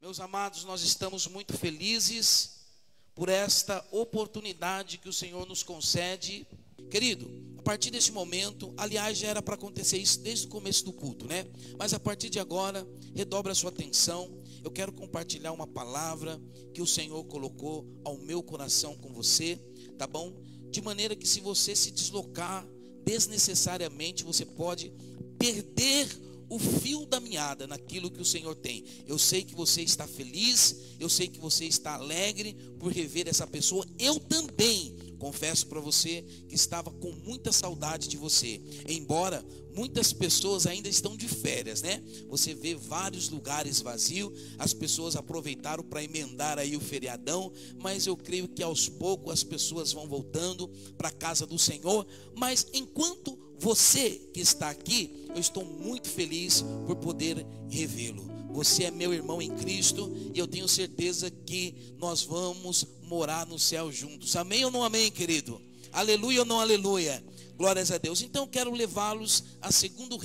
Meus amados, nós estamos muito felizes por esta oportunidade que o Senhor nos concede. Querido, a partir deste momento, aliás, já era para acontecer isso desde o começo do culto, né? Mas a partir de agora, redobra a sua atenção. Eu quero compartilhar uma palavra que o Senhor colocou ao meu coração com você, tá bom? De maneira que se você se deslocar desnecessariamente, você pode perder o fio da meada naquilo que o Senhor tem. Eu sei que você está feliz, eu sei que você está alegre por rever essa pessoa. Eu também confesso para você que estava com muita saudade de você. Embora muitas pessoas ainda estão de férias, né? Você vê vários lugares vazios, as pessoas aproveitaram para emendar aí o feriadão, mas eu creio que aos poucos as pessoas vão voltando para a casa do Senhor. Mas enquanto você que está aqui, eu estou muito feliz por poder revê-lo. Você é meu irmão em Cristo e eu tenho certeza que nós vamos morar no céu juntos. Amém ou não amém, querido? Aleluia ou não aleluia? Glórias a Deus. Então eu quero levá-los a 2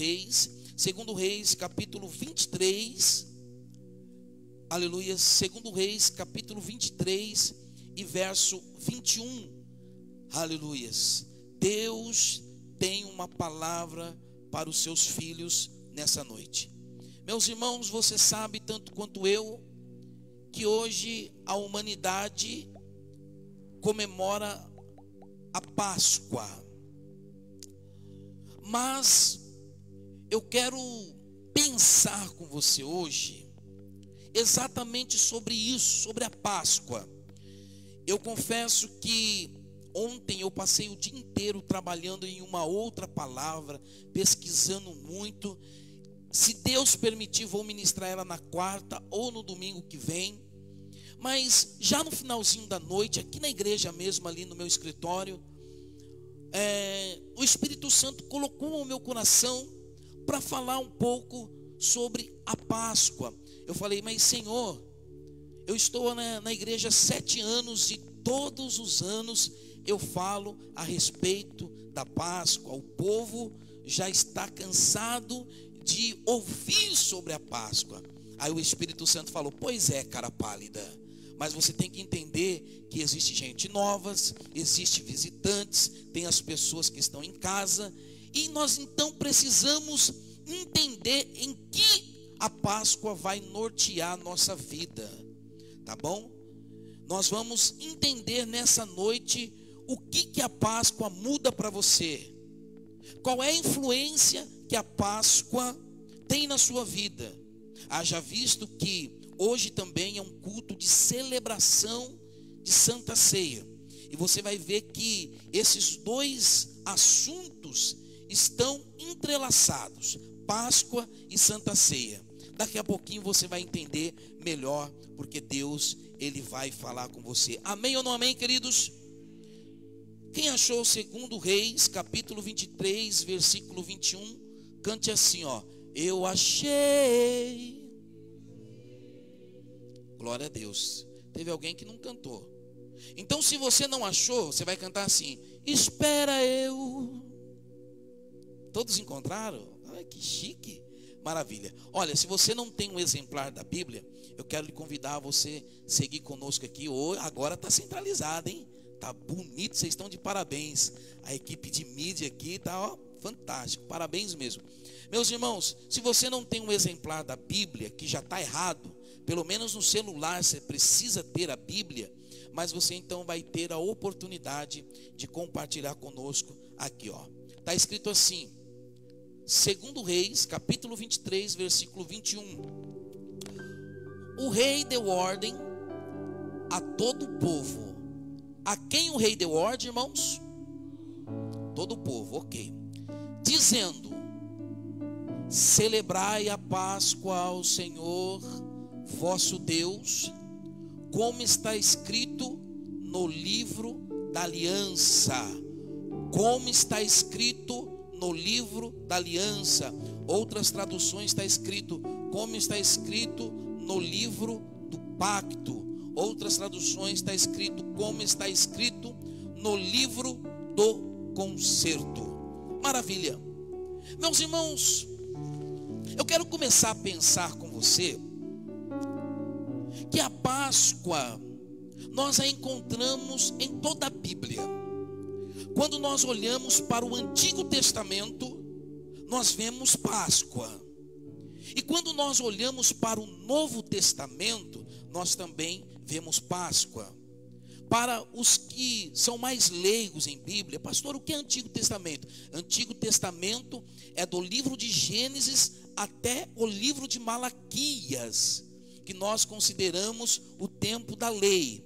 Reis, capítulo 23. Aleluia. 2 Reis, capítulo 23 e verso 21. Aleluias. Deus tem uma palavra para os seus filhos nessa noite. Meus irmãos, você sabe tanto quanto eu que hoje a humanidade comemora a Páscoa. Mas eu quero pensar com você hoje exatamente sobre isso, sobre a Páscoa. Eu confesso que ontem eu passei o dia inteiro trabalhando em uma outra palavra, pesquisando muito. Se Deus permitir, vou ministrar ela na quarta ou no domingo que vem. Mas já no finalzinho da noite, aqui na igreja mesmo, ali no meu escritório, o Espírito Santo colocou ao meu coração para falar um pouco sobre a Páscoa. Eu falei, mas Senhor, eu estou na igreja há 7 anos e todos os anos eu falo a respeito da Páscoa. O povo já está cansado de ouvir sobre a Páscoa. Aí o Espírito Santo falou, pois é, cara pálida, mas você tem que entender que existe gente nova, existe visitantes, tem as pessoas que estão em casa, e nós então precisamos entender em que a Páscoa vai nortear a nossa vida, tá bom? Nós vamos entender nessa noite o que a Páscoa muda para você. Qual é a influência que a Páscoa tem na sua vida? Haja visto que hoje também é um culto de celebração de Santa Ceia. E você vai ver que esses dois assuntos estão entrelaçados, Páscoa e Santa Ceia. Daqui a pouquinho você vai entender melhor, porque Deus, Ele vai falar com você. Amém ou não amém, queridos? Quem achou 2 Reis, capítulo 23, versículo 21, cante assim, ó. Eu achei. Glória a Deus. Teve alguém que não cantou. Então, se você não achou, você vai cantar assim: espera eu. Todos encontraram? Ai, que chique. Maravilha. Olha, se você não tem um exemplar da Bíblia, eu quero lhe convidar a você seguir conosco aqui. Agora está centralizado, hein? Tá bonito, vocês estão de parabéns. A equipe de mídia aqui tá, ó, fantástico. Parabéns mesmo. Meus irmãos, se você não tem um exemplar da Bíblia, que já está errado, pelo menos no celular você precisa ter a Bíblia, mas você então vai ter a oportunidade de compartilhar conosco aqui, ó. Está escrito assim, 2 Reis, capítulo 23, versículo 21. O rei deu ordem a todo o povo. A quem o rei deu ordem, irmãos? Todo o povo, ok. Dizendo: celebrai a Páscoa ao Senhor vosso Deus, como está escrito no livro da aliança. Como está escrito no livro da aliança. Outras traduções está escrito, como está escrito no livro do pacto. Outras traduções está escrito, como está escrito no livro do concerto. Maravilha. Meus irmãos, eu quero começar a pensar com você que a Páscoa nós a encontramos em toda a Bíblia. Quando nós olhamos para o Antigo Testamento, nós vemos Páscoa. E quando nós olhamos para o Novo Testamento, nós também vemos Páscoa. Para os que são mais leigos em Bíblia, pastor, o que é Antigo Testamento? Antigo Testamento é do livro de Gênesis até o livro de Malaquias, que nós consideramos o tempo da lei.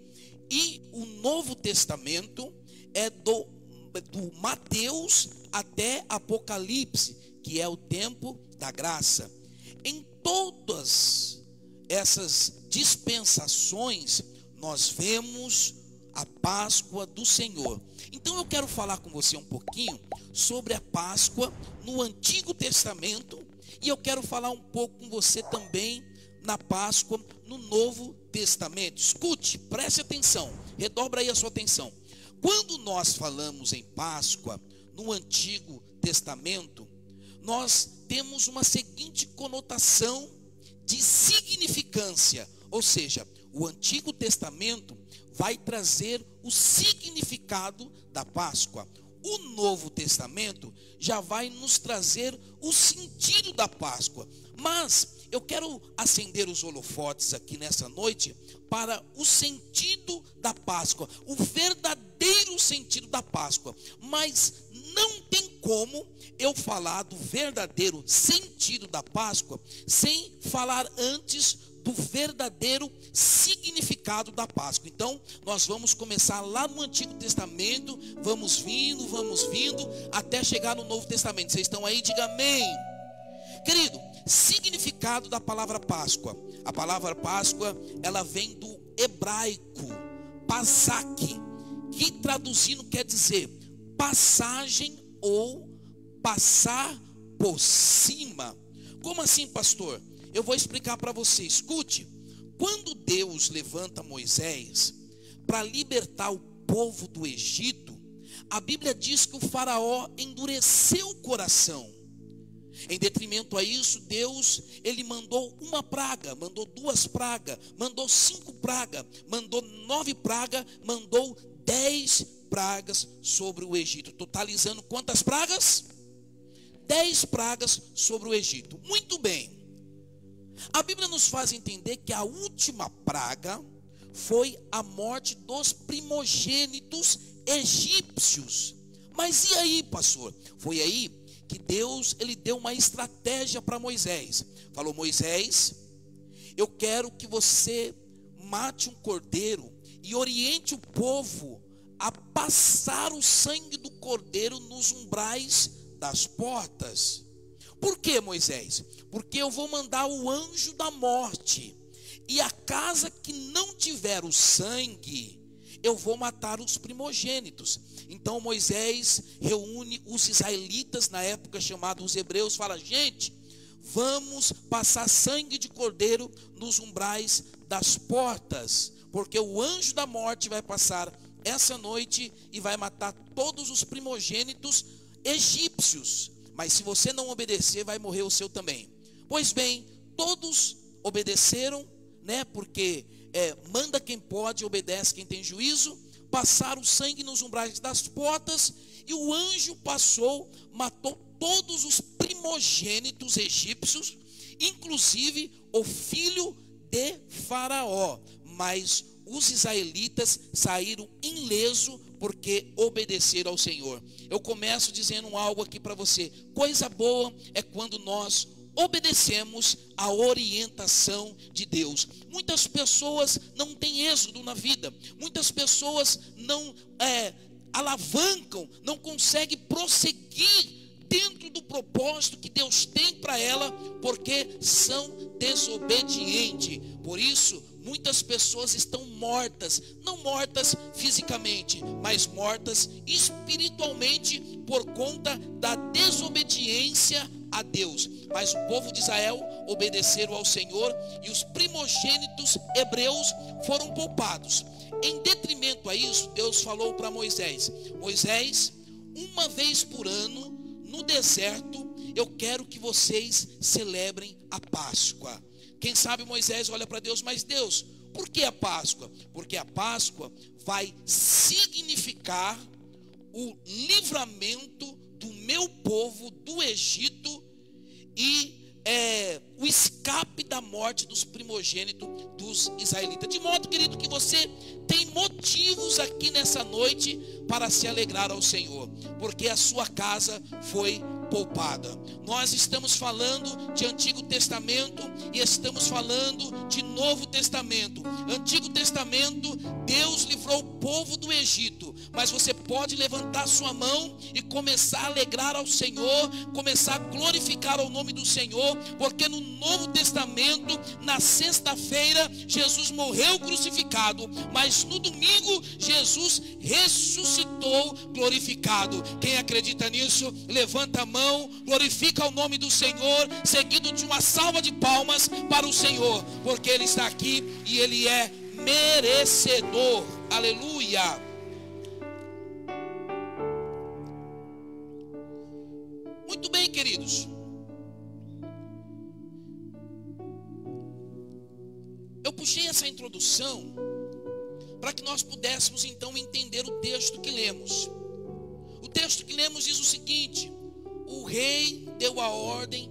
E o Novo Testamento é do Mateus até Apocalipse, que é o tempo da graça. Em todas essas dispensações, nós vemos a Páscoa do Senhor. Então eu quero falar com você um pouquinho sobre a Páscoa no Antigo Testamento, e eu quero falar um pouco com você também na Páscoa no Novo Testamento. Escute, preste atenção, redobra aí a sua atenção. Quando nós falamos em Páscoa no Antigo Testamento, nós temos uma seguinte conotação de significância, ou seja, o Antigo Testamento vai trazer o significado da Páscoa. O Novo Testamento já vai nos trazer o sentido da Páscoa. Mas eu quero acender os holofotes aqui nessa noite para o sentido da Páscoa, o verdadeiro sentido da Páscoa. Mas não tem como eu falar do verdadeiro sentido da Páscoa sem falar antes do verdadeiro significado da Páscoa. Então, nós vamos começar lá no Antigo Testamento, vamos vindo, até chegar no Novo Testamento. Vocês estão aí? Diga amém. Querido, significado da palavra Páscoa. A palavra Páscoa, ela vem do hebraico, Pasach, que traduzindo quer dizer passagem ou passar por cima. Como assim, pastor? Eu vou explicar para você. Escute, quando Deus levanta Moisés para libertar o povo do Egito, a Bíblia diz que o faraó endureceu o coração. Em detrimento a isso, Deus, ele mandou uma praga, mandou 2 pragas, mandou 5 pragas, mandou 9 pragas, mandou 10 pragas sobre o Egito. Totalizando quantas pragas? 10 pragas sobre o Egito. Muito bem. A Bíblia nos faz entender que a última praga foi a morte dos primogênitos egípcios. Mas e aí, pastor? Foi aí que Deus, ele deu uma estratégia para Moisés. Falou: Moisés, eu quero que você mate um cordeiro e oriente o povo a passar o sangue do cordeiro nos umbrais das portas. Por que, Moisés? Porque eu vou mandar o anjo da morte, e a casa que não tiver o sangue, eu vou matar os primogênitos. Então Moisés reúne os israelitas, na época chamados os hebreus, fala: gente, vamos passar sangue de cordeiro nos umbrais das portas, porque o anjo da morte vai passar essa noite e vai matar todos os primogênitos egípcios. Mas se você não obedecer, vai morrer o seu também. Pois bem, todos obedeceram, né? Porque manda quem pode, obedece quem tem juízo. Passaram o sangue nos umbrais das portas, e o anjo passou, matou todos os primogênitos egípcios, inclusive o filho de Faraó. Mas os israelitas saíram ileso porque obedeceram ao Senhor. Eu começo dizendo algo aqui para você. Coisa boa é quando nós obedecemos a orientação de Deus. Muitas pessoas não têm êxodo na vida. Muitas pessoas não alavancam, não conseguem prosseguir dentro do propósito que Deus tem para ela, porque são desobedientes. Por isso, muitas pessoas estão mortas, não mortas fisicamente, mas mortas espiritualmente por conta da desobediência a Deus. Mas o povo de Israel obedeceram ao Senhor, e os primogênitos hebreus foram poupados. Em detrimento a isso, Deus falou para Moisés: Moisés, uma vez por ano, no deserto, eu quero que vocês celebrem a Páscoa. Quem sabe Moisés olha para Deus: mas Deus, Por que a Páscoa? Porque a Páscoa vai significar o livramento do meu povo do Egito e o escape da morte dos primogênitos dos israelitas. De modo, querido, que você tem motivos aqui nessa noite para se alegrar ao Senhor, porque a sua casa foi poupada. Nós estamos falando de Antigo Testamento e estamos falando de Novo Testamento. Antigo Testamento, Deus livrou o povo do Egito, mas você pode levantar sua mão e começar a alegrar ao Senhor, começar a glorificar o nome do Senhor, porque no Novo Testamento, na sexta-feira, Jesus morreu crucificado, mas no domingo, Jesus ressuscitou glorificado. Quem acredita nisso, levanta a mão, glorifica o nome do Senhor, seguido de uma salva de palmas para o Senhor, porque Ele está aqui e Ele é merecedor. Aleluia. Muito bem, queridos. Eu puxei essa introdução para que nós pudéssemos então entender o texto que lemos. O texto que lemos diz o seguinte: o rei deu a ordem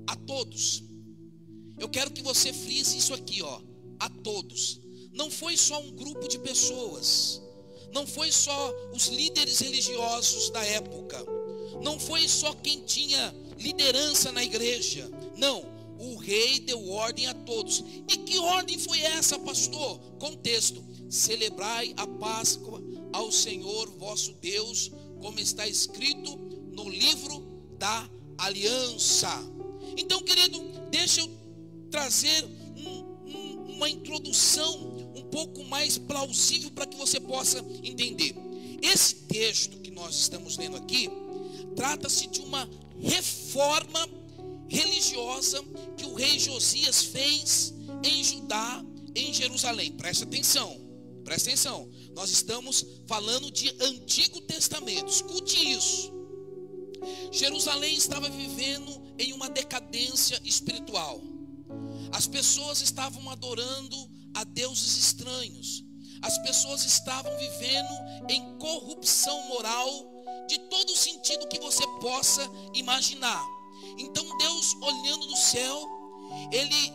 a todos. Eu quero que você frise isso aqui, a todos. Não foi só um grupo de pessoas, não foi só os líderes religiosos da época, não foi só quem tinha liderança na igreja. Não, o rei deu ordem a todos. E que ordem foi essa, pastor? Contexto: celebrai a Páscoa ao Senhor vosso Deus, como está escrito no livro da aliança. Então, querido, deixa eu trazer uma introdução um pouco mais plausível para que você possa entender. Esse texto que nós estamos lendo aqui trata-se de uma reforma religiosa que o rei Josias fez em Judá, em Jerusalém. Presta atenção. Nós estamos falando de Antigo Testamento. Escute isso. Jerusalém estava vivendo em uma decadência espiritual. As pessoas estavam adorando a deuses estranhos. As pessoas estavam vivendo em corrupção moral de todo sentido que você possa imaginar. Então Deus, olhando do céu, Ele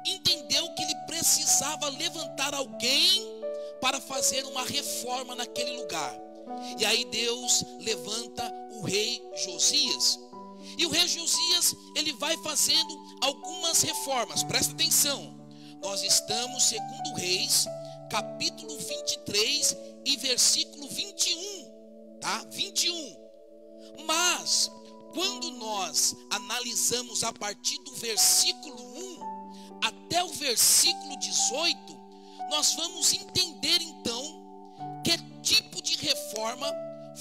entendeu que Ele precisava levantar alguém para fazer uma reforma naquele lugar. E aí Deus levanta o rei Josias. E o rei Josias, ele vai fazendo algumas reformas. Presta atenção. Nós estamos, segundo Reis, capítulo 23 e versículo 21. Tá? 21. Mas, quando nós analisamos a partir do versículo 1 até o versículo 18, nós vamos entender então que tipo de reforma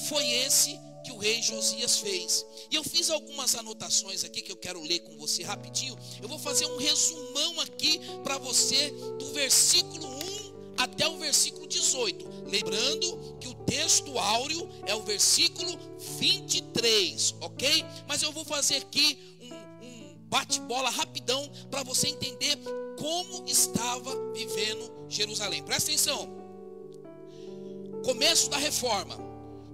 foi esse que o rei Josias fez. E eu fiz algumas anotações aqui que eu quero ler com você rapidinho. Eu vou fazer um resumão aqui para você do versículo 1 até o versículo 18. Lembrando que o texto áureo é o versículo 23, ok? Mas eu vou fazer aqui um bate-bola rapidão para você entender como estava vivendo Jerusalém. Presta atenção. Começo da reforma.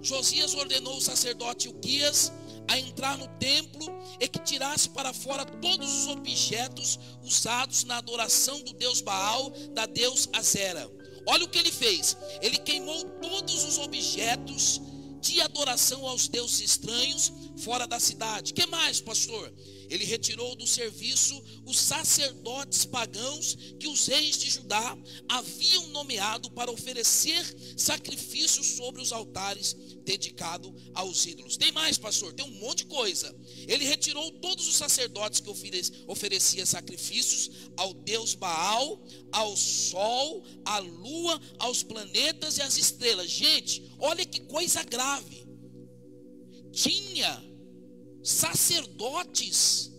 Josias ordenou o sacerdote Ilquias a entrar no templo e que tirasse para fora todos os objetos usados na adoração do deus Baal, da deus Azera. Olha o que ele fez. Ele queimou todos os objetos de adoração aos deuses estranhos fora da cidade. Que mais, pastor? Ele retirou do serviço os sacerdotes pagãos que os reis de Judá haviam nomeado para oferecer sacrifícios sobre os altares dedicados aos ídolos. Tem mais, pastor? Tem um monte de coisa. Ele retirou todos os sacerdotes que ofereciam sacrifícios ao deus Baal, ao sol, à lua, aos planetas e às estrelas. Gente, olha que coisa grave. Tinha sacerdotes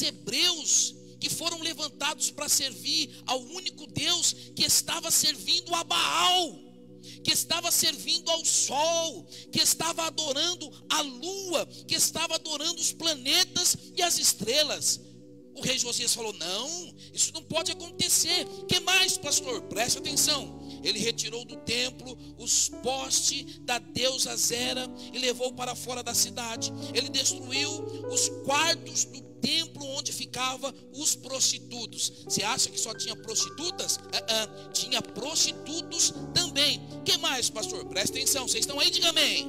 hebreus que foram levantados para servir ao único Deus, que estava servindo a Baal, que estava servindo ao sol, que estava adorando a lua, que estava adorando os planetas e as estrelas. O rei Josias falou: não, isso não pode acontecer. O que mais, pastor? Preste atenção. Ele retirou do templo os postes da deusa Zera e levou para fora da cidade. Ele destruiu os quartos do templo onde ficavam os prostitutos. Você acha que só tinha prostitutas? Tinha prostitutos também. O que mais, pastor? Preste atenção, vocês estão aí? Diga amém.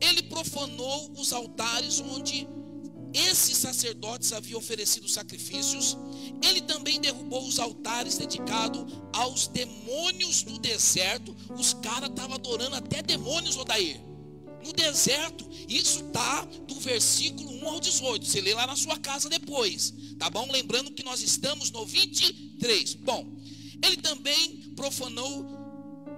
Ele profanou os altares onde esses sacerdotes haviam oferecido sacrifícios. Ele também derrubou os altares dedicados aos demônios do deserto. Os caras estavam adorando até demônios, Odair, no deserto. Isso está do versículo 1 ao 18. Você lê lá na sua casa depois, tá bom? Lembrando que nós estamos no 23. Bom, ele também profanou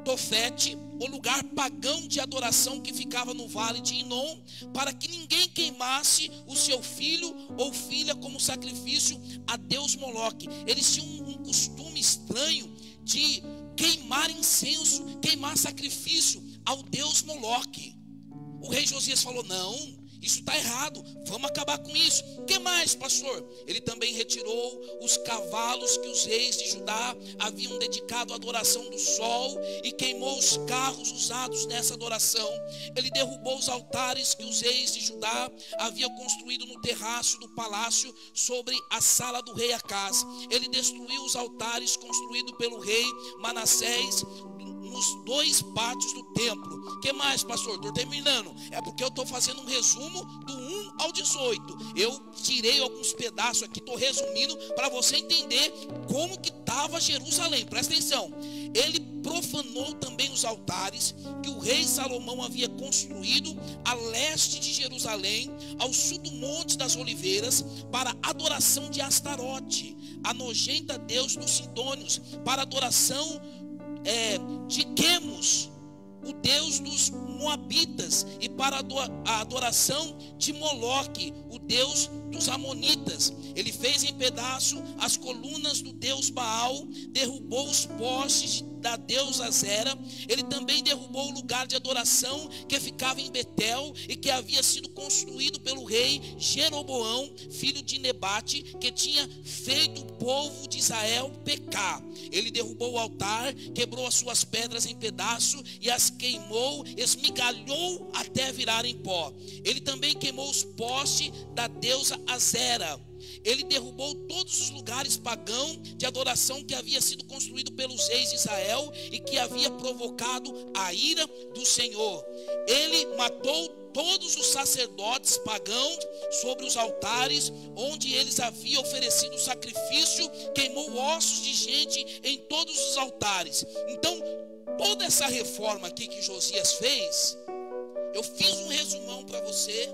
Tofete, o lugar pagão de adoração que ficava no vale de Inom, para que ninguém queimasse o seu filho ou filha como sacrifício a Deus Moloque. Eles tinham um costume estranho de queimar incenso, queimar sacrifício ao Deus Moloque. O rei Josias falou: não, isso está errado, vamos acabar com isso. O que mais, pastor? Ele também retirou os cavalos que os reis de Judá haviam dedicado à adoração do sol e queimou os carros usados nessa adoração. Ele derrubou os altares que os reis de Judá haviam construído no terraço do palácio sobre a sala do rei Acaz. Ele destruiu os altares construídos pelo rei Manassés nos 2 pátios do templo. O que mais, pastor? Estou terminando. É porque eu estou fazendo um resumo do 1 ao 18. Eu tirei alguns pedaços aqui, estou resumindo para você entender como que estava Jerusalém. Presta atenção. Ele profanou também os altares que o rei Salomão havia construído a leste de Jerusalém, ao sul do Monte das Oliveiras, para adoração de Astarote, a nojenta deus dos Sidônios, para adoração de Quemos, o deus dos Moabitas, e para a adoração de Moloque, o deus dos Amonitas. Ele fez em pedaço as colunas do deus Baal, derrubou os postes da deusa Zera. Ele também derrubou o lugar de adoração que ficava em Betel e que havia sido construído pelo rei Jeroboão, filho de Nebate, que tinha feito o povo de Israel pecar. Ele derrubou o altar, quebrou as suas pedras em pedaço e as queimou, esmigalhou até virar em pó. Ele também queimou os postes da deusa Azera. Ele derrubou todos os lugares pagãos de adoração que havia sido construído pelos reis de Israel e que havia provocado a ira do Senhor. Ele matou todos os sacerdotes pagãos sobre os altares onde eles haviam oferecido sacrifício, queimou ossos de gente em todos os altares. Então, toda essa reforma aqui que Josias fez, eu fiz um resumão para você,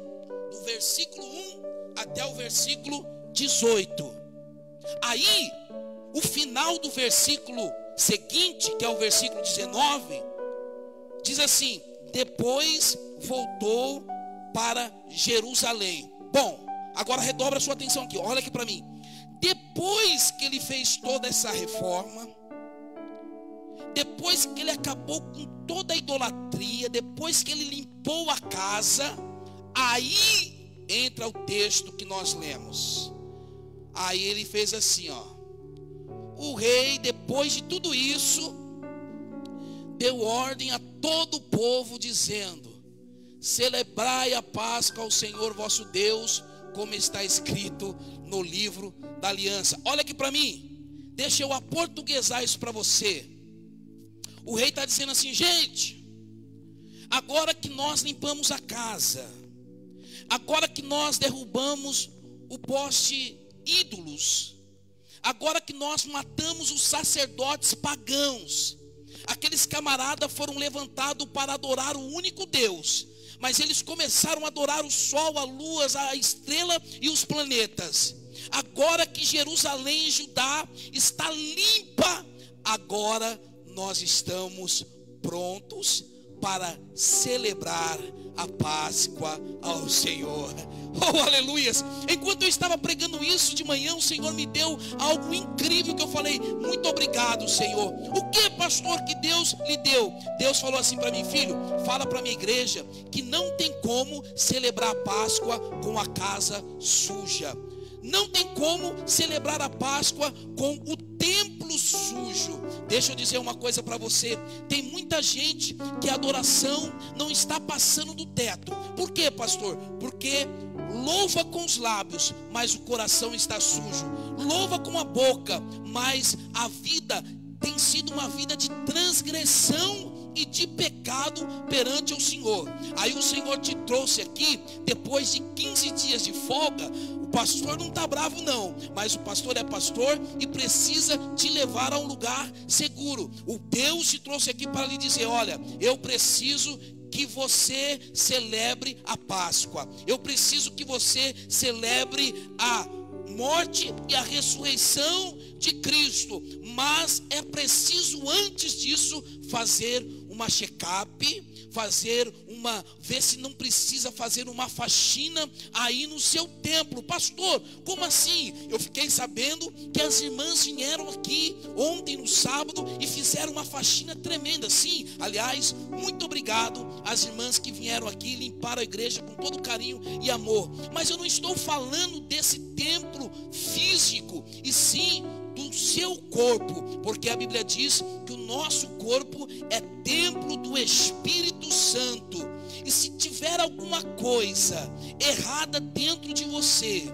do versículo 1 até o versículo 18. Aí, o final do versículo seguinte, que é o versículo 19, diz assim: depois voltou para Jerusalém. Bom, agora redobra a sua atenção aqui, olha aqui para mim. Depois que ele fez toda essa reforma, depois que ele acabou com toda a idolatria, depois que ele limpou a casa, aí entra o texto que nós lemos. Aí ele fez assim, ó. O rei, depois de tudo isso, deu ordem a todo o povo, dizendo: celebrai a Páscoa ao Senhor vosso Deus, como está escrito no livro da aliança. Olha aqui para mim, deixa eu aportuguesar isso para você. O rei está dizendo assim: gente, agora que nós limpamos a casa, agora que nós derrubamos o poste ídolos, agora que nós matamos os sacerdotes pagãos, aqueles camaradas foram levantados para adorar o único Deus, mas eles começaram a adorar o sol, a lua, a estrela e os planetas. Agora que Jerusalém e Judá está limpa, agora nós estamos prontos para celebrar a Páscoa ao Senhor. Oh, aleluias! Enquanto eu estava pregando isso de manhã, o Senhor me deu algo incrível que eu falei: muito obrigado, Senhor. O que, pastor, que Deus lhe deu? Deus falou assim para mim: filho, fala para a minha igreja que não tem como celebrar a Páscoa com a casa suja. Não tem como celebrar a Páscoa com o templo sujo. Deixa eu dizer uma coisa para você. Tem muita gente que a adoração não está passando do teto. Por quê, pastor? Porque louva com os lábios, mas o coração está sujo. Louva com a boca, mas a vida tem sido uma vida de transgressão e de pecado perante o Senhor. Aí o Senhor te trouxe aqui, depois de 15 dias de folga. O pastor não está bravo não, mas o pastor é pastor e precisa te levar a um lugar seguro. O Deus te trouxe aqui para lhe dizer: olha, eu preciso que você celebre a Páscoa. Eu preciso que você celebre a morte e a ressurreição de Cristo. Mas é preciso antes disso fazer uma check-up, ver se não precisa fazer uma faxina aí no seu templo. Pastor, como assim? Eu fiquei sabendo que as irmãs vieram aqui ontem no sábado e fizeram uma faxina tremenda. Sim, aliás, muito obrigado às irmãs que vieram aqui e limparam a igreja com todo carinho e amor. Mas eu não estou falando desse templo físico, e sim do seu corpo, porque a Bíblia diz que o nosso corpo é templo do Espírito Santo. E se tiver alguma coisa errada dentro de você,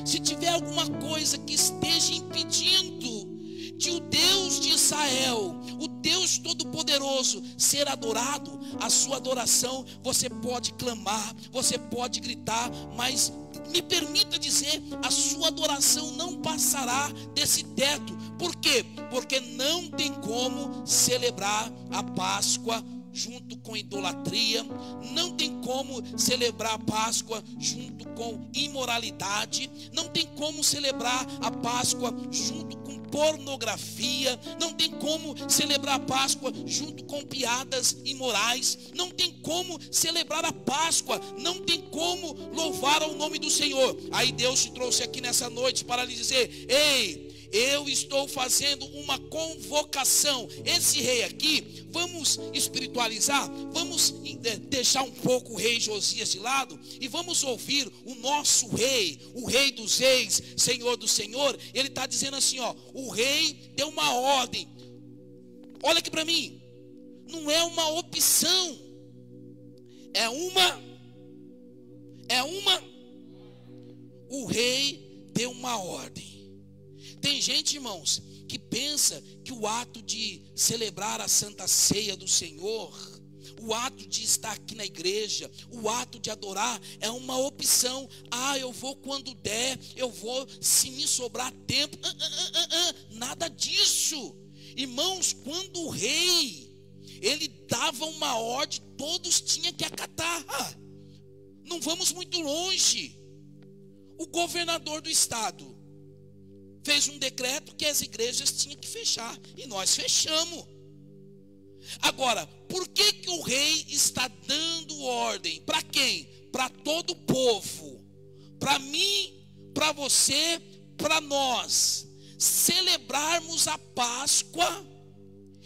se tiver alguma coisa que esteja impedindo de o Deus de Israel, o Deus Todo-Poderoso, ser adorado, a sua adoração, você pode clamar, você pode gritar, mas me permita dizer, a sua adoração não passará desse teto. Por quê? Porque não tem como celebrar a Páscoa junto com idolatria, não tem como celebrar a Páscoa junto com imoralidade, não tem como celebrar a Páscoa junto com pornografia, não tem como celebrar a Páscoa junto com piadas imorais, não tem como celebrar a Páscoa, não tem como louvar ao nome do Senhor. Aí Deus te trouxe aqui nessa noite para lhe dizer: ei, eu estou fazendo uma convocação. Esse rei aqui, vamos espiritualizar, vamos deixar um pouco o rei Josias de lado e vamos ouvir o nosso rei, o rei dos reis, Senhor do Senhor. Ele está dizendo assim, ó, o rei deu uma ordem. Olha aqui para mim, não é uma opção, o rei deu uma ordem. Tem gente, irmãos, que pensa que o ato de celebrar a Santa Ceia do Senhor, o ato de estar aqui na igreja, o ato de adorar é uma opção. Ah, eu vou quando der, eu vou se me sobrar tempo. Nada disso. Irmãos, quando o rei, ele dava uma ordem, todos tinham que acatar. Não vamos muito longe. O governador do estado fez um decreto que as igrejas tinham que fechar, e nós fechamos. Agora, por que o rei está dando ordem? Para quem? Para todo o povo, para mim, para você, para nós celebrarmos a Páscoa.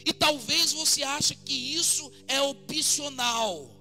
E talvez você ache que isso é opcional.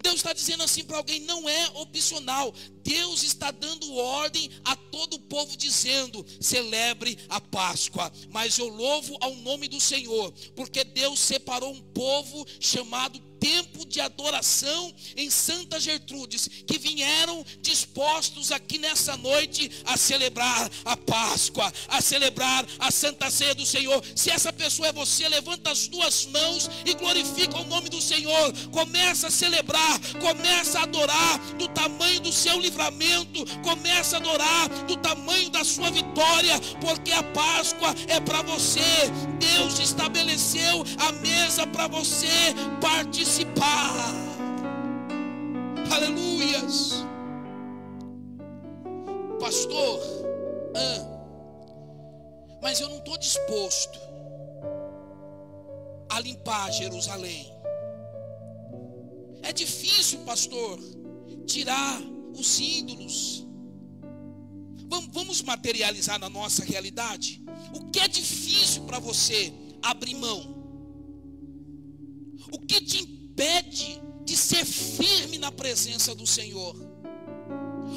Deus está dizendo assim para alguém: não é opcional. Deus está dando ordem a todo o povo, dizendo: celebre a Páscoa. Mas eu louvo ao nome do Senhor, porque Deus separou um povo chamado tempo de adoração em Santa Gertrudes, que vieram dispostos aqui nessa noite a celebrar a Páscoa, a celebrar a Santa Ceia do Senhor. Se essa pessoa é você, levanta as duas mãos e glorifica o nome do Senhor. Começa a celebrar, começa a adorar do tamanho do seu livramento, começa a adorar do tamanho da sua vitória, porque a Páscoa é para você. Deus estabeleceu a mesa para você participar. Aleluias. Pastor, mas eu não estou disposto a limpar Jerusalém. É difícil, pastor, tirar os ídolos. Vamos materializar na nossa realidade. O que é difícil para você abrir mão? O que te impede de ser firme na presença do Senhor?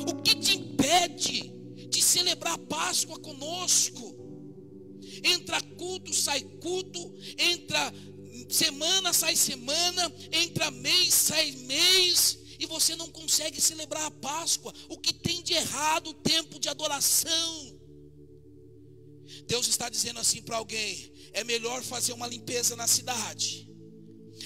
O que te impede de ser celebrar a Páscoa conosco. Entra culto, sai culto, entra semana, sai semana, entra mês, sai mês, e você não consegue celebrar a Páscoa. O que tem de errado o tempo de adoração? Deus está dizendo assim para alguém: é melhor fazer uma limpeza na cidade,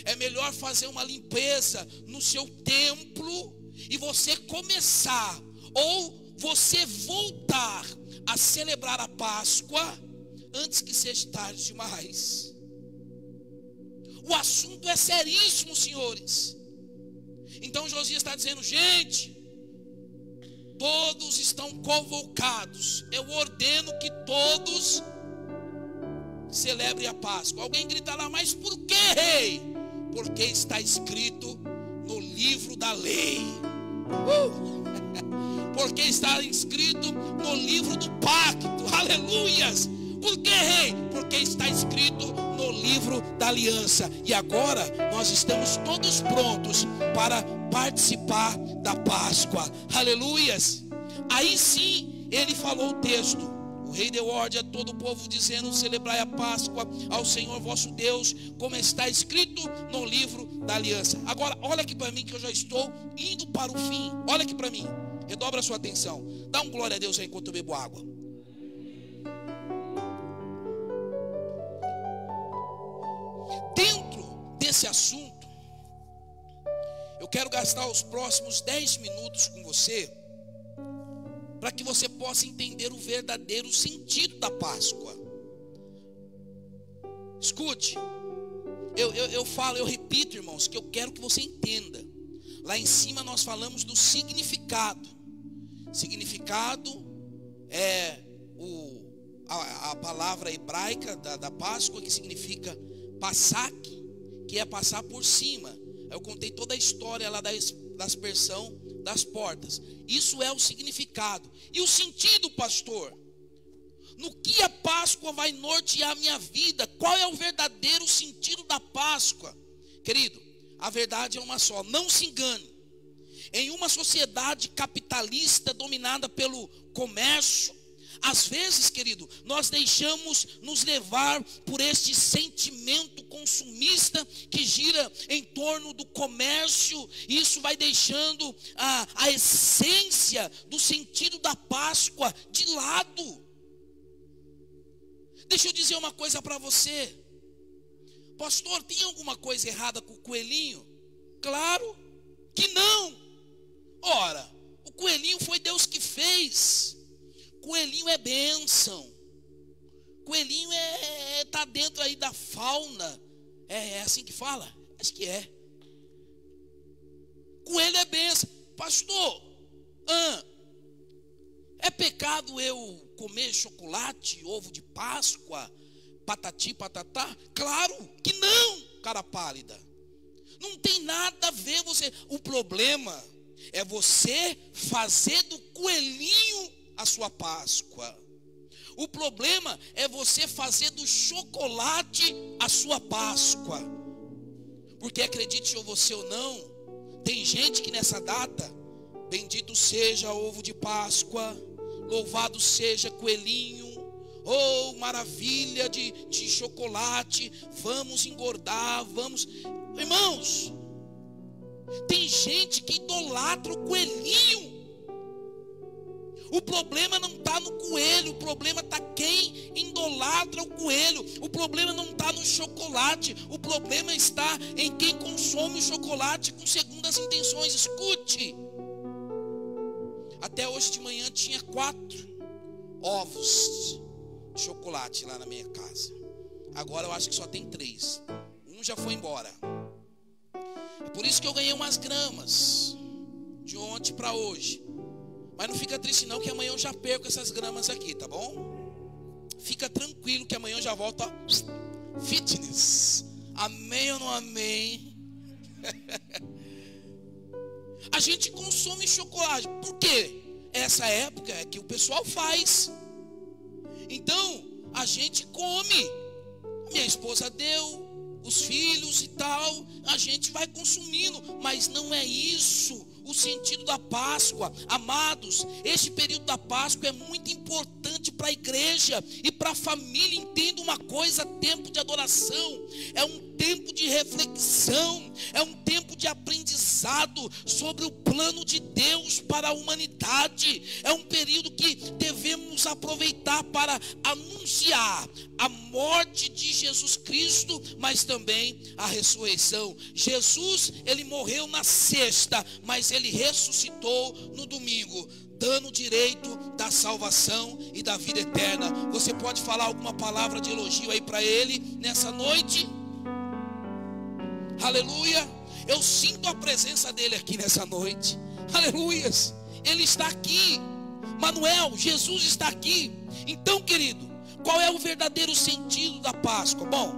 é melhor fazer uma limpeza no seu templo, e você começar, ou você voltar a celebrar a Páscoa antes que seja tarde demais. O assunto é seríssimo, senhores. Então Josias está dizendo: gente, todos estão convocados, eu ordeno que todos celebrem a Páscoa. Alguém grita lá: mas por que, rei? Porque está escrito no livro da lei. Porque está escrito no livro do pacto. Aleluias. Por que, rei? Porque está escrito no livro da aliança. E agora nós estamos todos prontos para participar da Páscoa. Aleluias. Aí sim ele falou o texto: o rei deu ordem a todo o povo, dizendo: celebrai a Páscoa ao Senhor vosso Deus, como está escrito no livro da aliança. Agora olha aqui para mim, que eu já estou indo para o fim. Olha aqui para mim, redobra a sua atenção. Dá um glória a Deus aí enquanto eu bebo água. Dentro desse assunto, eu quero gastar os próximos 10 minutos com você, para que você possa entender o verdadeiro sentido da Páscoa. Escute, eu repito, irmãos, que eu quero que você entenda. Lá em cima nós falamos do significado. Significado é a palavra hebraica da Páscoa, que significa passak, que é passar por cima. Eu contei toda a história lá da aspersão das portas. Isso é o significado. E o sentido, pastor? No que a Páscoa vai nortear a minha vida? Qual é o verdadeiro sentido da Páscoa? Querido, a verdade é uma só. Não se engane. Em uma sociedade capitalista dominada pelo comércio, às vezes, querido, nós deixamos nos levar por este sentimento consumista que gira em torno do comércio. E isso vai deixando a essência do sentido da Páscoa de lado. Deixa eu dizer uma coisa para você. Pastor, tem alguma coisa errada com o coelhinho? Claro que não. Ora, o coelhinho foi Deus que fez. Coelhinho é bênção. Coelhinho tá dentro aí da fauna. É assim que fala? Acho que é. Coelho é bênção. Pastor, é pecado eu comer chocolate, ovo de Páscoa, patati, patatá? Claro que não, cara pálida. Não tem nada a ver você. O problema é você fazer do coelhinho a sua Páscoa. O problema é você fazer do chocolate a sua Páscoa. Porque acredite você ou não, tem gente que nessa data, bendito seja ovo de Páscoa, louvado seja coelhinho, oh maravilha de chocolate, vamos engordar, vamos. Irmãos, tem gente que idolatra o coelhinho. O problema não está no coelho, o problema está quem idolatra o coelho. O problema não está no chocolate, o problema está em quem consome o chocolate com segundas intenções. Escute, até hoje de manhã tinha 4 ovos de chocolate lá na minha casa. Agora eu acho que só tem 3. Um já foi embora. É por isso que eu ganhei umas gramas de ontem para hoje. Mas não fica triste não, que amanhã eu já perco essas gramas aqui, tá bom? Fica tranquilo que amanhã eu já volto a fitness. Amém ou não amém? A gente consome chocolate. Por quê? Essa época é que o pessoal faz. Então, a gente come. Minha esposa deu, os filhos e tal, a gente vai consumindo. Mas não é isso o sentido da Páscoa. Amados, este período da Páscoa é muito importante para a igreja e para a família. Entenda uma coisa: tempo de adoração é um tempo de reflexão, é um tempo de aprendizado sobre o plano de Deus para a humanidade. É um período que devemos aproveitar para anunciar a morte de Jesus Cristo, mas também a ressurreição. Jesus, ele morreu na sexta, mas ele ressuscitou no domingo, dando o direito da salvação e da vida eterna. Você pode falar alguma palavra de elogio aí para ele nessa noite? Aleluia. Eu sinto a presença dele aqui nessa noite. Aleluias. Ele está aqui. Manuel, Jesus está aqui. Então, querido, qual é o verdadeiro sentido da Páscoa? Bom,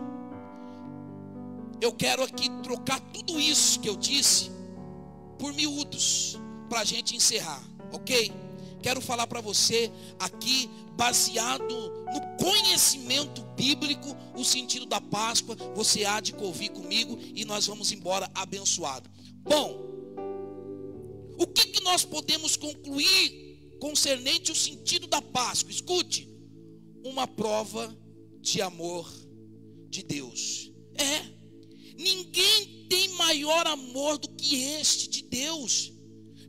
eu quero aqui trocar tudo isso que eu disse por miúdos, para a gente encerrar, ok? Quero falar para você aqui, baseado no conhecimento bíblico, o sentido da Páscoa. Você há de ouvir comigo e nós vamos embora abençoado. Bom, o que nós podemos concluir concernente o sentido da Páscoa? Escute: uma prova de amor de Deus. Ninguém tem maior amor do que este de Deus.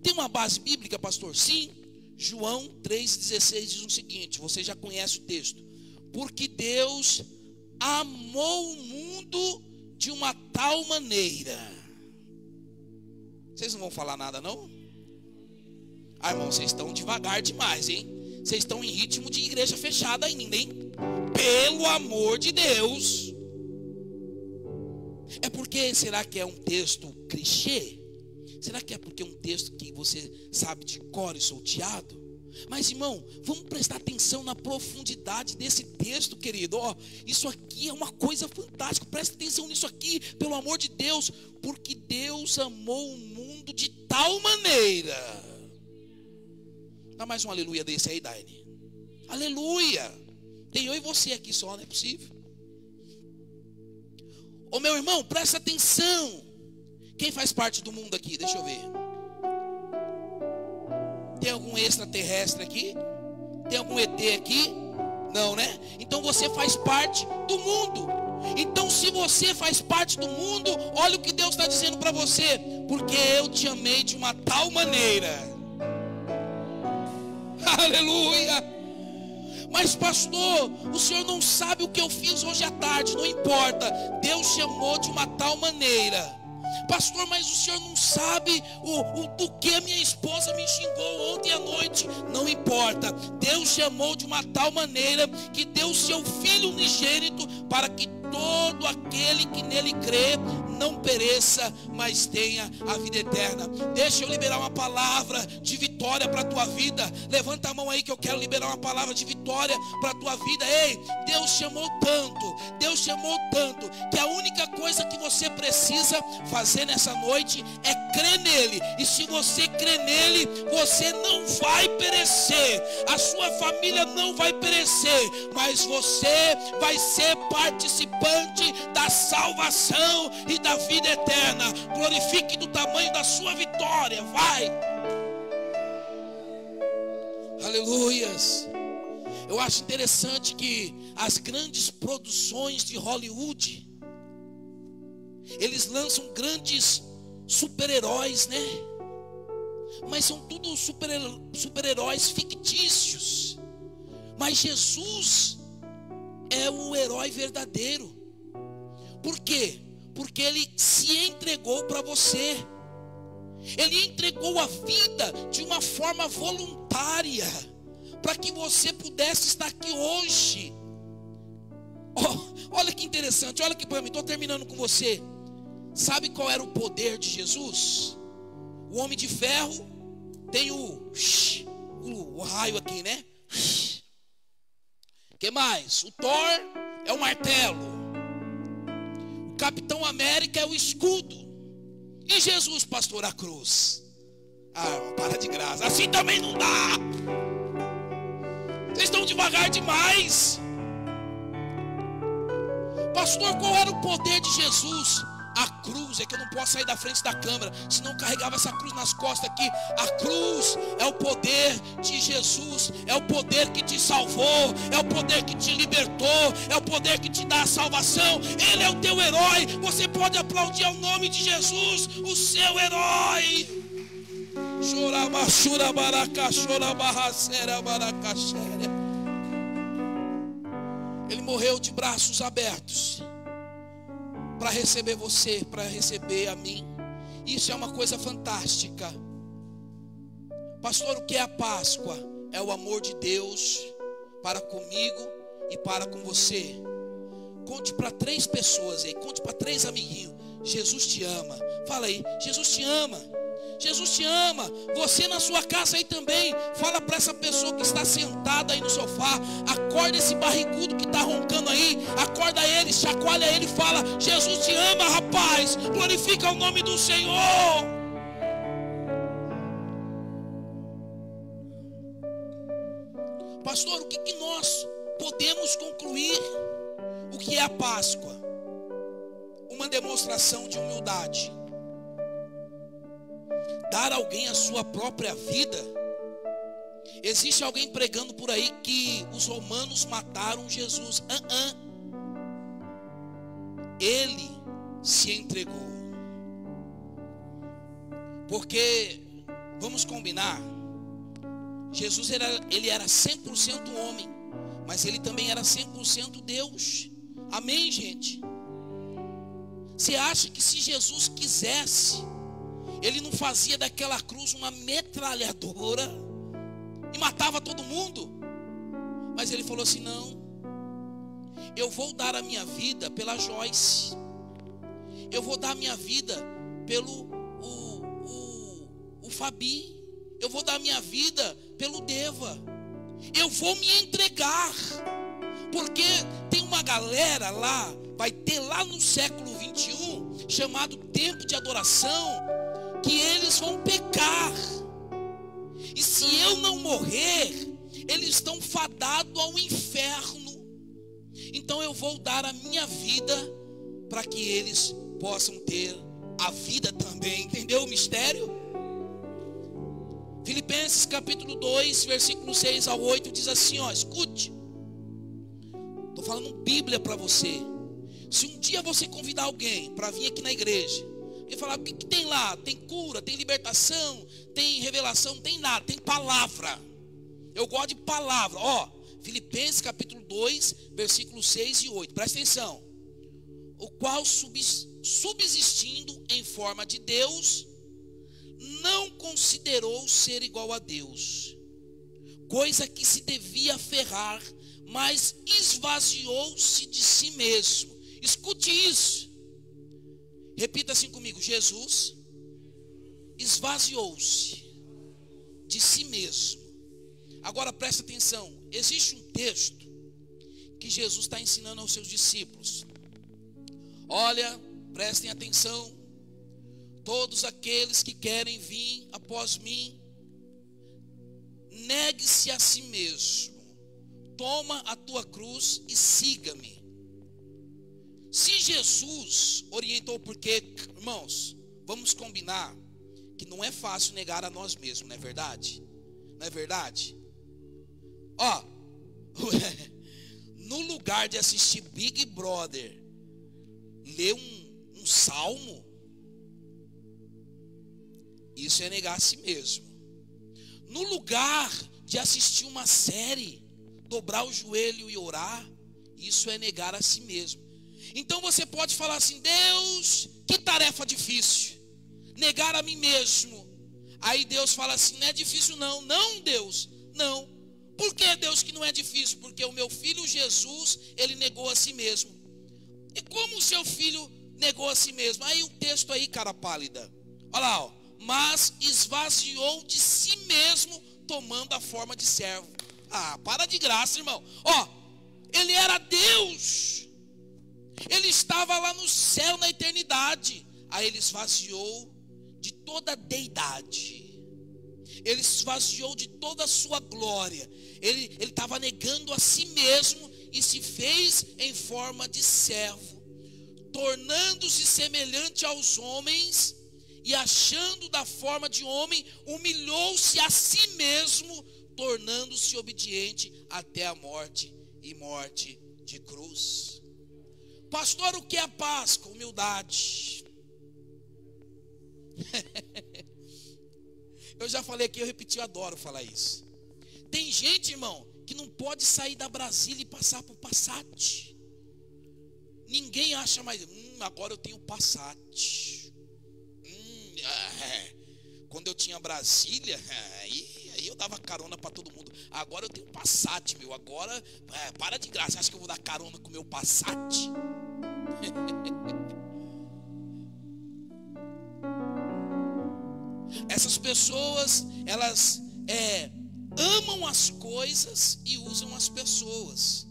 Tem uma base bíblica, pastor? Sim. João 3,16 diz o seguinte, você já conhece o texto: porque Deus amou o mundo de uma tal maneira. Vocês não vão falar nada, não? Ah, irmão, vocês estão devagar demais, hein? Vocês estão em ritmo de igreja fechada ainda, hein? Pelo amor de Deus. É porque, será que é um texto clichê? Será que é porque é um texto que você sabe de cor e salteado? Mas, irmão, vamos prestar atenção na profundidade desse texto, querido. Isso aqui é uma coisa fantástica. Presta atenção nisso aqui, pelo amor de Deus. Porque Deus amou o mundo de tal maneira. Dá mais um aleluia desse aí, Daine. Aleluia. Tem eu e você aqui só, não é possível. Ô meu irmão, presta atenção. Quem faz parte do mundo aqui? Deixa eu ver. Tem algum extraterrestre aqui? Tem algum ET aqui? Não, né? Então você faz parte do mundo. Então, se você faz parte do mundo, olha o que Deus está dizendo para você: porque eu te amei de uma tal maneira. Aleluia. Mas pastor, o senhor não sabe o que eu fiz hoje à tarde. Não importa, Deus te amou de uma tal maneira. Pastor, mas o senhor não sabe do que a minha esposa me xingou ontem à noite. Não importa, Deus te amou de uma tal maneira que deu o seu Filho unigênito, para que todo aquele que nele crê não pereça, mas tenha a vida eterna. Deixa eu liberar uma palavra de vitória para a tua vida. Levanta a mão aí que eu quero liberar uma palavra de vitória para a tua vida. Ei, Deus te amou tanto, Deus te amou tanto, que a única coisa que você precisa fazer nessa noite é crer nele. E se você crer nele, você não vai perecer, a sua família não vai perecer, mas você vai ser participante da salvação e da vida eterna. Glorifique do tamanho da sua vitória. Vai. Aleluias. Eu acho interessante que as grandes produções de Hollywood, eles lançam grandes super-heróis, né? Mas são tudo super-heróis fictícios. Mas Jesus é o herói verdadeiro. Por quê? Porque ele se entregou para você. Ele entregou a vida de uma forma voluntária, para que você pudesse estar aqui hoje. Olha que interessante, olha aqui para mim, estou terminando com você. Sabe qual era o poder de Jesus? O Homem de Ferro tem o raio aqui, né? O que mais? O Thor é o martelo. O Capitão América é o escudo. E Jesus, pastor, a cruz. Ah, para de graça. Assim também não dá. Vocês estão devagar demais. Pastor, qual era o poder de Jesus? A cruz, é que eu não posso sair da frente da câmera, senão eu carregava essa cruz nas costas aqui. A cruz é o poder de Jesus, é o poder que te salvou, é o poder que te libertou, é o poder que te dá a salvação. Ele é o teu herói. Você pode aplaudir ao nome de Jesus, o seu herói. Ele morreu de braços abertos para receber você, para receber a mim. Isso é uma coisa fantástica. Pastor, o que é a Páscoa? É o amor de Deus para comigo e para com você. Conte para 3 pessoas aí, conte para 3 amiguinhos. Jesus te ama. Fala aí, Jesus te ama. Jesus te ama. Você na sua casa aí também. Fala para essa pessoa que está sentada aí no sofá. Acorda esse barrigudo que está roncando aí. Acorda ele, chacoalha ele e fala: Jesus te ama, rapaz. Glorifica o nome do Senhor. Pastor, o que nós podemos concluir? O que é a Páscoa? Uma demonstração de humildade. Dar a alguém a sua própria vida. Existe alguém pregando por aí que os romanos mataram Jesus. Ele se entregou. Porque, vamos combinar, Jesus ele era 100% homem, mas ele também era 100% Deus. Amém, gente? Você acha que se Jesus quisesse, ele não fazia daquela cruz uma metralhadora e matava todo mundo? Mas ele falou assim: não, eu vou dar a minha vida pela Joyce, eu vou dar a minha vida pelo o Fabi, eu vou dar a minha vida pelo Deva, eu vou me entregar. Porque tem uma galera lá, vai ter lá no século 21, chamado tempo de adoração, que eles vão pecar. E se eu não morrer, eles estão fadados ao inferno. Então eu vou dar a minha vida para que eles possam ter a vida também. Entendeu o mistério? Filipenses capítulo 2, versículo 6 ao 8 diz assim, ó, escute. Estou falando Bíblia para você. Se um dia você convidar alguém para vir aqui na igreja e falar: o que tem lá? Tem cura, tem libertação, tem revelação, não tem nada, tem palavra. Eu gosto de palavra. Ó, Filipenses capítulo 2, versículos 6 e 8. Presta atenção. O qual subsistindo em forma de Deus, não considerou ser igual a Deus, coisa que se devia aferrar, mas esvaziou-se de si mesmo. Escute isso. Repita assim comigo: Jesus esvaziou-se de si mesmo. Agora presta atenção. Existe um texto que Jesus está ensinando aos seus discípulos. Olha, prestem atenção. Todos aqueles que querem vir após mim, negue-se a si mesmo, toma a tua cruz e siga-me. Se Jesus orientou, porque, irmãos, vamos combinar que não é fácil negar a nós mesmos, não é verdade? Não é verdade? Ó, no lugar de assistir Big Brother, ler um salmo, isso é negar a si mesmo. No lugar de assistir uma série, dobrar o joelho e orar, isso é negar a si mesmo. Então você pode falar assim: Deus, que tarefa difícil, negar a mim mesmo. Aí Deus fala assim: não é difícil não. Não, Deus, não. Por que, Deus, que não é difícil? Porque o meu filho Jesus, ele negou a si mesmo. E como o seu filho negou a si mesmo? Aí o texto aí, cara pálida, olha lá, ó. Mas esvaziou de si mesmo, tomando a forma de servo. Ah, para de graça, irmão. Ó, ele era Deus, ele estava lá no céu, na eternidade. Aí ele esvaziou de toda a deidade, ele esvaziou de toda a sua glória. Ele estava negando a si mesmo e se fez em forma de servo, tornando-se semelhante aos homens, e achando da forma de homem, humilhou-se a si mesmo, tornando-se obediente até a morte, e morte de cruz. Pastor, o que é a Páscoa? Humildade. Eu já falei aqui, eu repeti, eu adoro falar isso. Tem gente, irmão, que não pode sair da Brasília e passar por Passat. Ninguém acha mais, agora eu tenho Passat. Quando eu tinha Brasília, aí eu dava carona para todo mundo. Agora eu tenho Passat, meu. Agora, para de graça. Acha que eu vou dar carona com o meu Passat? Essas pessoas, elas amam as coisas e usam as pessoas,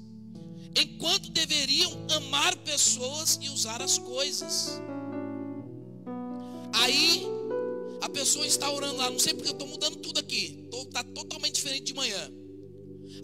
enquanto deveriam amar pessoas e usar as coisas. Aí a pessoa está orando lá, não sei porque eu estou mudando tudo aqui, está totalmente diferente de manhã.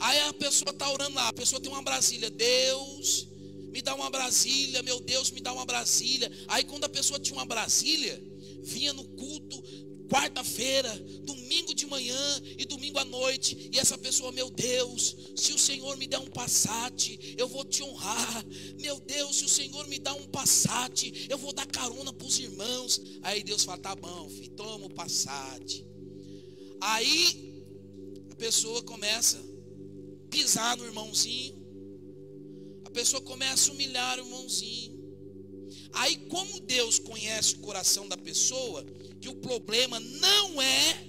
Aí a pessoa está orando lá, a pessoa tem uma Brasília, Deus me dá uma Brasília, meu Deus me dá uma Brasília. Aí quando a pessoa tinha uma Brasília, vinha no culto quarta-feira, domingo de manhã e domingo à noite, e essa pessoa, meu Deus, se o Senhor me der um Passat, eu vou te honrar. Meu Deus, se o Senhor me dá um Passat, eu vou dar carona para os irmãos. Aí Deus fala, tá bom, filho, toma o Passat. Aí a pessoa começa a pisar no irmãozinho, a pessoa começa a humilhar o irmãozinho. Aí, como Deus conhece o coração da pessoa, que o problema não é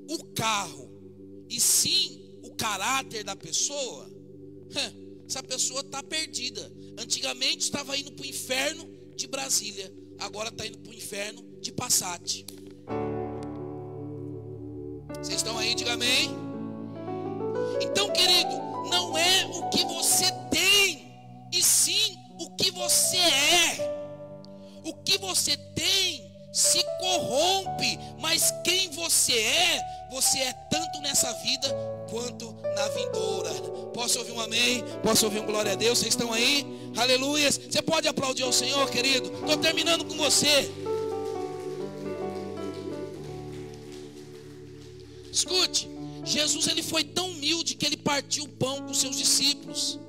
o carro, e sim o caráter da pessoa, essa pessoa está perdida. Antigamente estava indo para o inferno de Brasília, agora está indo para o inferno de Passat. Vocês estão aí? Diga amém. Então, querido, não é o que você tem, e sim o que você é. O que você tem se corrompe, mas quem você é tanto nessa vida quanto na vindoura. Posso ouvir um amém? Posso ouvir um glória a Deus? Vocês estão aí? Aleluia. Você pode aplaudir ao Senhor, querido? Estou terminando com você. Escute, Jesus, ele foi tão humilde que ele partiu o pão com seus discípulos.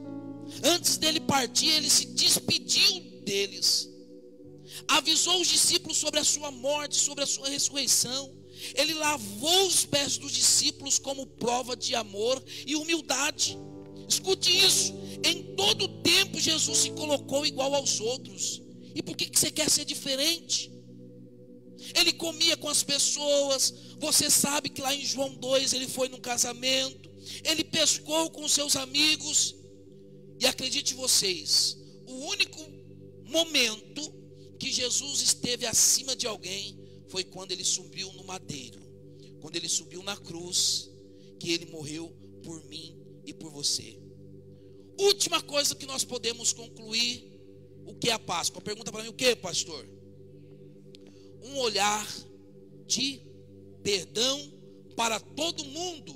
Antes dele partir, ele se despediu deles, avisou os discípulos sobre a sua morte, sobre a sua ressurreição. Ele lavou os pés dos discípulos como prova de amor e humildade. Escute isso, em todo tempo Jesus se colocou igual aos outros. E por que você quer ser diferente? Ele comia com as pessoas. Você sabe que lá em João 2 ele foi num casamento, ele pescou com seus amigos. E acredite vocês, o único momento que Jesus esteve acima de alguém foi quando ele subiu no madeiro, quando ele subiu na cruz, que ele morreu por mim e por você. Última coisa que nós podemos concluir: o que é a Páscoa? Pergunta para mim, o que, pastor? Um olhar de perdão para todo mundo.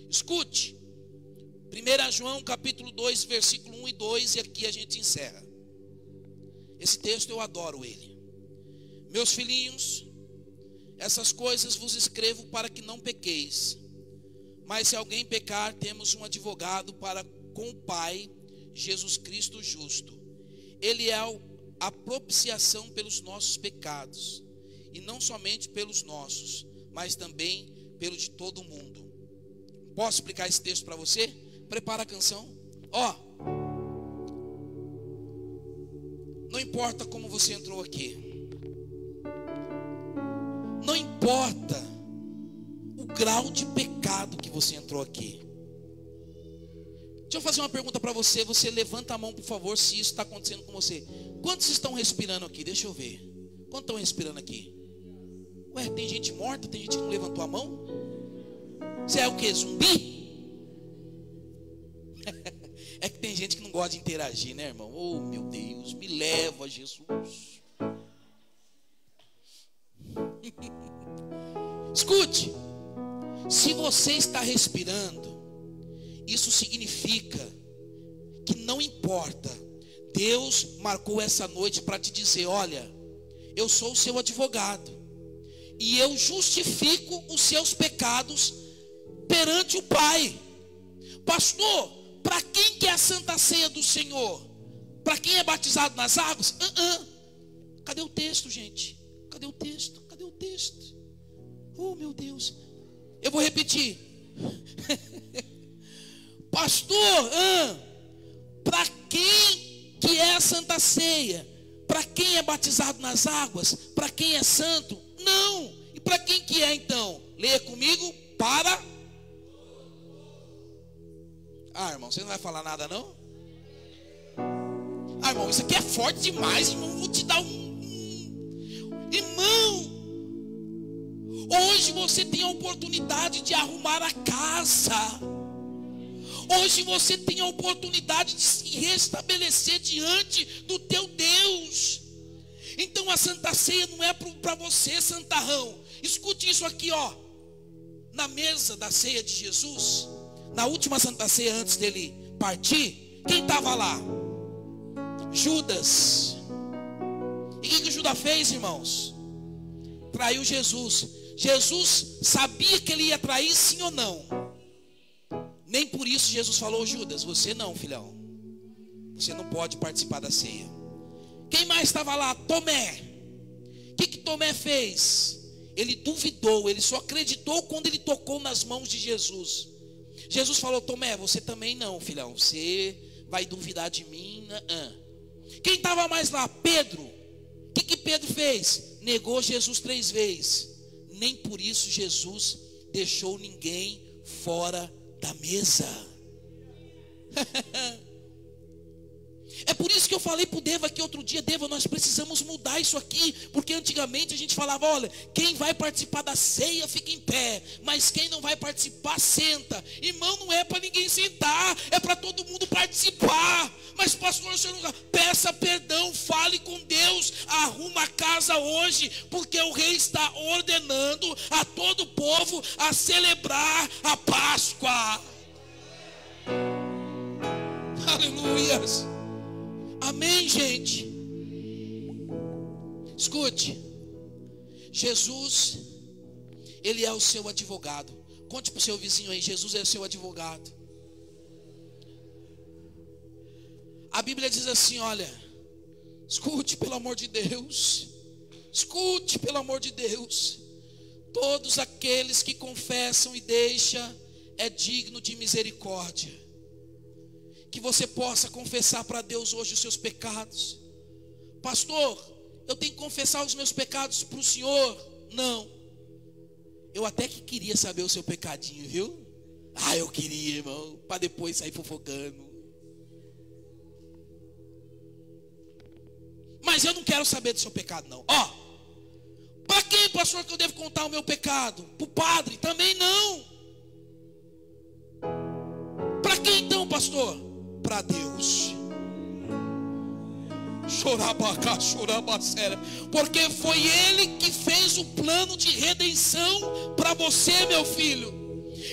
Escute, 1 João capítulo 2, versículo 1 e 2, e aqui a gente encerra. Esse texto eu adoro ele. Meus filhinhos, essas coisas vos escrevo para que não pequeis. Mas se alguém pecar, temos um advogado para com o Pai, Jesus Cristo justo. Ele é a propiciação pelos nossos pecados, e não somente pelos nossos, mas também pelo de todo mundo. Posso explicar esse texto para você? Prepara a canção. Não importa como você entrou aqui, não importa o grau de pecado que você entrou aqui. Deixa eu fazer uma pergunta para você. Você levanta a mão, por favor, se isso está acontecendo com você. Quantos estão respirando aqui? Deixa eu ver. Quantos estão respirando aqui? Ué, tem gente morta? Tem gente que não levantou a mão? Você é o que? Zumbi? É que tem gente que não gosta de interagir, né, irmão? Oh, meu Deus, me leva, Jesus. Escute, se você está respirando, isso significa que não importa Deus marcou essa noite para te dizer: olha, eu sou o seu advogado, e eu justifico os seus pecados perante o Pai. Pastor, para quem que é a Santa Ceia do Senhor? Para quem é batizado nas águas? Cadê o texto, gente? Cadê o texto? Cadê o texto? Oh, meu Deus. Eu vou repetir. Pastor, para quem que é a Santa Ceia? Para quem é batizado nas águas? Para quem é santo? Não. E para quem que é então? Leia comigo. Para. Irmão, você não vai falar nada não? Irmão, isso aqui é forte demais, irmão. Vou te dar Irmão, hoje você tem a oportunidade de arrumar a casa. Hoje você tem a oportunidade de se restabelecer diante do teu Deus. Então a Santa Ceia não é para você, santarrão. Escute isso aqui, ó. Na mesa da ceia de Jesus, na última Santa Ceia antes dele partir, quem estava lá? Judas. E o que o Judas fez, irmãos? Traiu Jesus. Jesus sabia que ele ia trair, sim ou não? Nem por isso Jesus falou: Judas, você não, filhão, você não pode participar da ceia. Quem mais estava lá? Tomé. O que Tomé fez? Ele duvidou, ele só acreditou quando ele tocou nas mãos de Jesus. Jesus falou: Tomé, você também não, filhão, você vai duvidar de mim. Quem estava mais lá? Pedro. O que Pedro fez? Negou Jesus 3 vezes. Nem por isso Jesus deixou ninguém fora da mesa. É por isso que eu falei pro Deva aqui outro dia: Deva, nós precisamos mudar isso aqui, porque antigamente a gente falava: olha, quem vai participar da ceia fica em pé, mas quem não vai participar senta. Irmão, não é para ninguém sentar, é para todo mundo participar. Mas pastor, o senhor não... Peça perdão, fale com Deus, arruma a casa hoje, porque o rei está ordenando a todo o povo a celebrar a Páscoa. Aleluias. Amém, gente. Escute. Jesus, ele é o seu advogado. Conte para o seu vizinho aí: Jesus é o seu advogado. A Bíblia diz assim, olha, escute pelo amor de Deus. Escute pelo amor de Deus. Todos aqueles que confessam e deixam é digno de misericórdia. Que você possa confessar para Deus hoje os seus pecados. Pastor, eu tenho que confessar os meus pecados para o Senhor? Não. Eu até que queria saber o seu pecadinho, viu? Eu queria, irmão, para depois sair fofocando. Mas eu não quero saber do seu pecado, não. Para quem, pastor, que eu devo contar o meu pecado? Para o padre? Também não. Para quem então, pastor? Para Deus. Porque foi Ele que fez o plano de redenção para você, meu filho.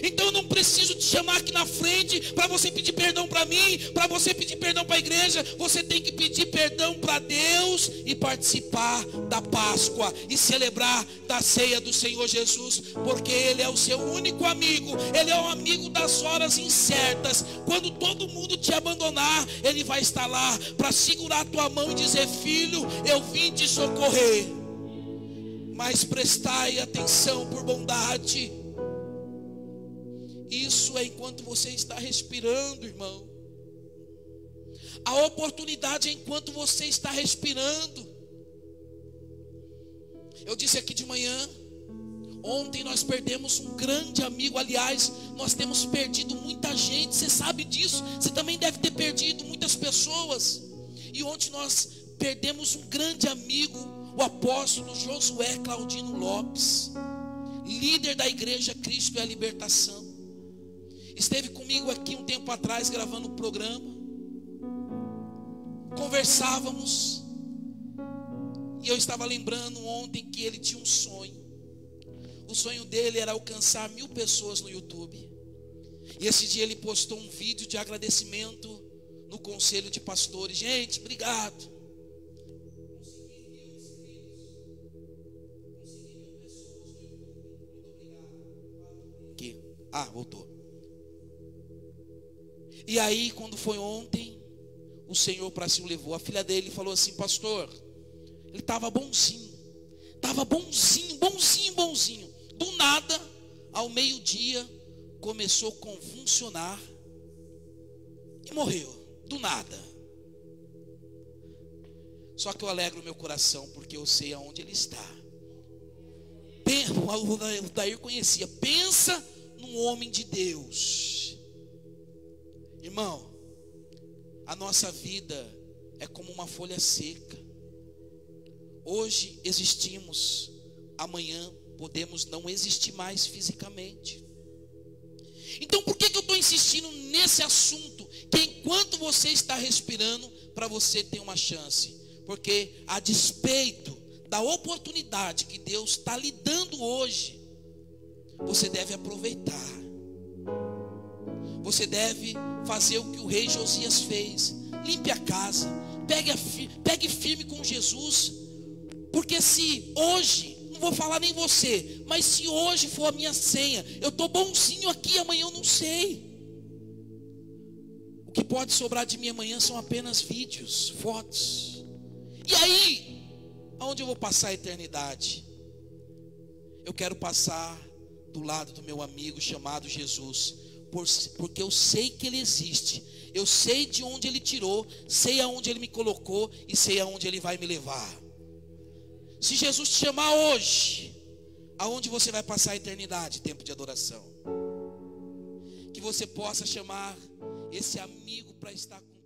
Então eu não preciso te chamar aqui na frente para você pedir perdão para mim, para você pedir perdão para a igreja. Você tem que pedir perdão para Deus e participar da Páscoa e celebrar da ceia do Senhor Jesus, porque Ele é o seu único amigo. Ele é o amigo das horas incertas. Quando todo mundo te abandonar, Ele vai estar lá para segurar a tua mão e dizer: filho, eu vim te socorrer. Mas prestai atenção por bondade. Isso é enquanto você está respirando, irmão. A oportunidade é enquanto você está respirando. Eu disse aqui de manhã, ontem nós perdemos um grande amigo. Aliás, nós temos perdido muita gente. Você sabe disso. Você também deve ter perdido muitas pessoas. E ontem nós perdemos um grande amigo, o apóstolo Josué Claudino Lopes, líder da igreja Cristo é a Libertação. Esteve comigo aqui um tempo atrás gravando um programa. Conversávamos. E eu estava lembrando ontem que ele tinha um sonho. O sonho dele era alcançar 1000 pessoas no YouTube. E esse dia ele postou um vídeo de agradecimento no conselho de pastores. Gente, obrigado. Aqui. Voltou. E aí, quando foi ontem, o Senhor para si o levou. A filha dele falou assim: pastor, ele estava bonzinho. Estava bonzinho. Do nada, ao meio-dia, começou a convulsionar e morreu. Do nada. Só que eu alegro meu coração, porque eu sei aonde ele está. O Dair conhecia. Pensa num homem de Deus. Irmão, a nossa vida é como uma folha seca. Hoje existimos, amanhã podemos não existir mais fisicamente. Então por que eu estou insistindo nesse assunto? Que enquanto você está respirando, para você ter uma chance. Porque a despeito da oportunidade que Deus está lhe dando hoje, você deve aproveitar. Você deve fazer o que o rei Josias fez. Limpe a casa, pegue firme com Jesus. Porque se hoje, não vou falar nem você, mas se hoje for a minha senha, eu estou bonzinho aqui, amanhã eu não sei. O que pode sobrar de mim amanhã são apenas vídeos, fotos. E aí, aonde eu vou passar a eternidade? Eu quero passar do lado do meu amigo chamado Jesus, porque eu sei que ele existe, eu sei de onde ele tirou, sei aonde ele me colocou e sei aonde ele vai me levar. Se Jesus te chamar hoje, aonde você vai passar a eternidade? Tempo de adoração. Que você possa chamar esse amigo para estar com